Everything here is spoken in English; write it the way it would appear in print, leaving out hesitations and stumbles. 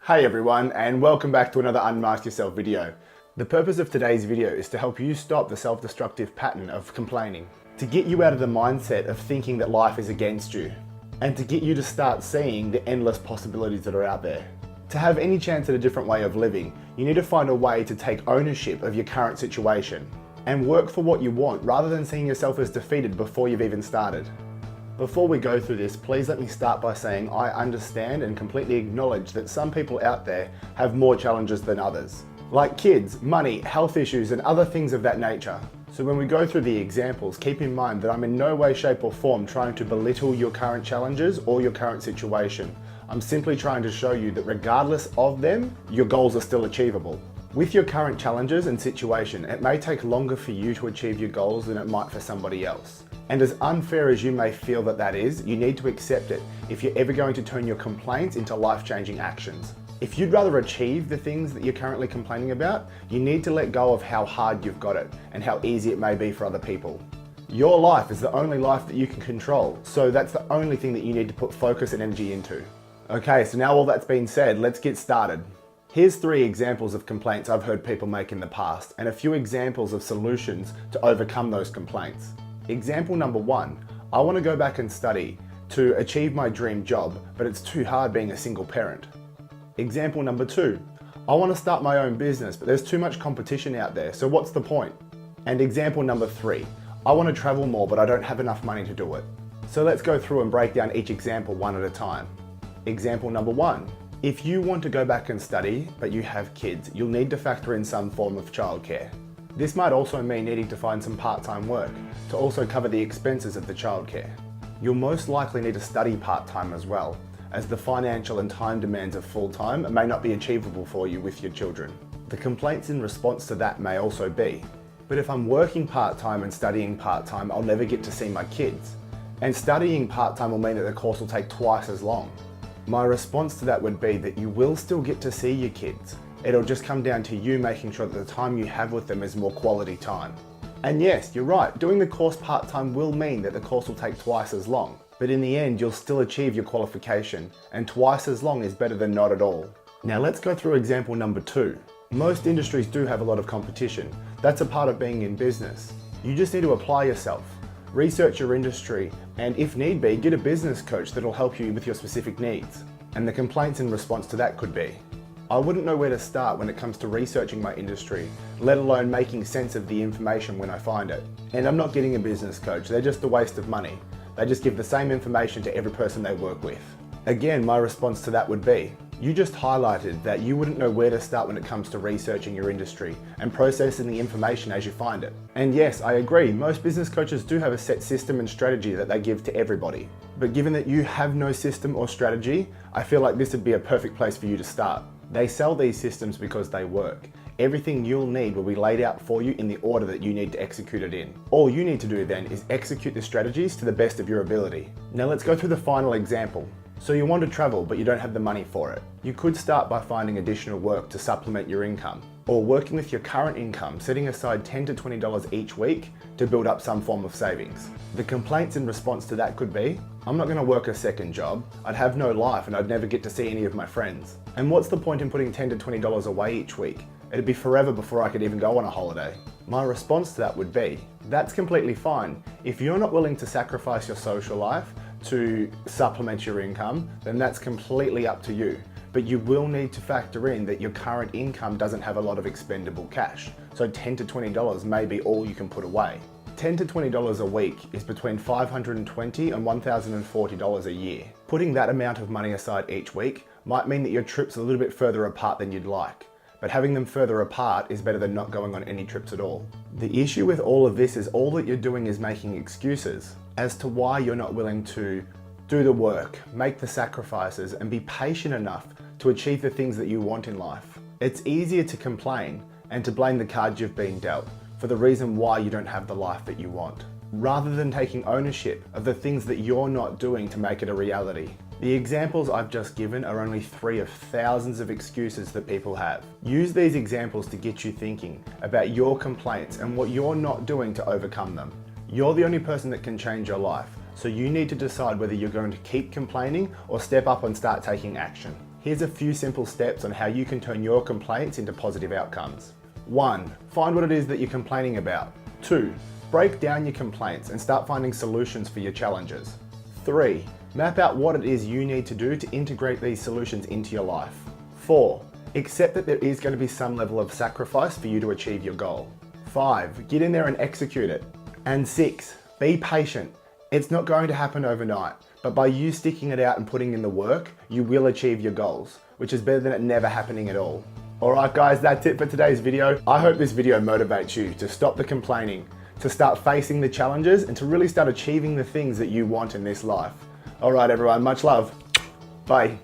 Hey everyone, and welcome back to another Unmask Yourself video. The purpose of today's video is to help you stop the self-destructive pattern of complaining, to get you out of the mindset of thinking that life is against you, and to get you to start seeing the endless possibilities that are out there. To have any chance at a different way of living, you need to find a way to take ownership of your current situation and work for what you want rather than seeing yourself as defeated before you've even started. Before we go through this, please let me start by saying I understand and completely acknowledge that some people out there have more challenges than others, like kids, money, health issues, and other things of that nature. So when we go through the examples, keep in mind that I'm in no way, shape, or form trying to belittle your current challenges or your current situation. I'm simply trying to show you that regardless of them, your goals are still achievable. With your current challenges and situation, it may take longer for you to achieve your goals than it might for somebody else. And as unfair as you may feel that is, you need to accept it if you're ever going to turn your complaints into life-changing actions. If you'd rather achieve the things that you're currently complaining about, you need to let go of how hard you've got it and how easy it may be for other people. Your life is the only life that you can control, so that's the only thing that you need to put focus and energy into. Okay, so now all that's been said, let's get started. Here's 3 examples of complaints I've heard people make in the past, and a few examples of solutions to overcome those complaints. Example number 1, I want to go back and study to achieve my dream job, but it's too hard being a single parent. Example number 2, I want to start my own business, but there's too much competition out there, so what's the point? And example number 3, I want to travel more, but I don't have enough money to do it. So let's go through and break down each example one at a time. Example number 1, if you want to go back and study, but you have kids, you'll need to factor in some form of childcare. This might also mean needing to find some part-time work to also cover the expenses of the childcare. You'll most likely need to study part-time as well, as the financial and time demands of full-time may not be achievable for you with your children. The complaints in response to that may also be, but if I'm working part-time and studying part-time, I'll never get to see my kids. And studying part-time will mean that the course will take twice as long. My response to that would be that you will still get to see your kids. It'll just come down to you making sure that the time you have with them is more quality time. And yes, you're right, doing the course part-time will mean that the course will take twice as long. But in the end, you'll still achieve your qualification, and twice as long is better than not at all. Now let's go through example number 2. Most industries do have a lot of competition. That's a part of being in business. You just need to apply yourself, research your industry, and if need be, get a business coach that'll help you with your specific needs. And the complaints in response to that could be, I wouldn't know where to start when it comes to researching my industry, let alone making sense of the information when I find it. And I'm not getting a business coach, they're just a waste of money. They just give the same information to every person they work with. Again, my response to that would be, you just highlighted that you wouldn't know where to start when it comes to researching your industry and processing the information as you find it. And yes, I agree, most business coaches do have a set system and strategy that they give to everybody. But given that you have no system or strategy, I feel like this would be a perfect place for you to start. They sell these systems because they work. Everything you'll need will be laid out for you in the order that you need to execute it in. All you need to do then is execute the strategies to the best of your ability. Now let's go through the final example. So you want to travel, but you don't have the money for it. You could start by finding additional work to supplement your income, or working with your current income, setting aside $10 to $20 each week to build up some form of savings. The complaints in response to that could be, I'm not going to work a second job, I'd have no life and I'd never get to see any of my friends. And what's the point in putting $10 to $20 away each week? It'd be forever before I could even go on a holiday. My response to that would be, that's completely fine. If you're not willing to sacrifice your social life to supplement your income, then that's completely up to you. But you will need to factor in that your current income doesn't have a lot of expendable cash. So $10 to $20 may be all you can put away. $10 to $20 a week is between $520 and $1,040 a year. Putting that amount of money aside each week might mean that your trip's a little bit further apart than you'd like. But having them further apart is better than not going on any trips at all. The issue with all of this is all that you're doing is making excuses as to why you're not willing to do the work, make the sacrifices, and be patient enough to achieve the things that you want in life. It's easier to complain and to blame the cards you've been dealt for the reason why you don't have the life that you want, rather than taking ownership of the things that you're not doing to make it a reality. The examples I've just given are only 3 of thousands of excuses that people have. Use these examples to get you thinking about your complaints and what you're not doing to overcome them. You're the only person that can change your life, so you need to decide whether you're going to keep complaining or step up and start taking action. Here's a few simple steps on how you can turn your complaints into positive outcomes. 1. Find what it is that you're complaining about. 2. Break down your complaints and start finding solutions for your challenges. 3. Map out what it is you need to do to integrate these solutions into your life. 4. Accept that there is going to be some level of sacrifice for you to achieve your goal. 5. Get in there and execute it. And 6. Be patient. It's not going to happen overnight, but by you sticking it out and putting in the work, you will achieve your goals, which is better than it never happening at all. Alright guys, that's it for today's video. I hope this video motivates you to stop the complaining, to start facing the challenges, and to really start achieving the things that you want in this life. Alright everyone, much love. Bye.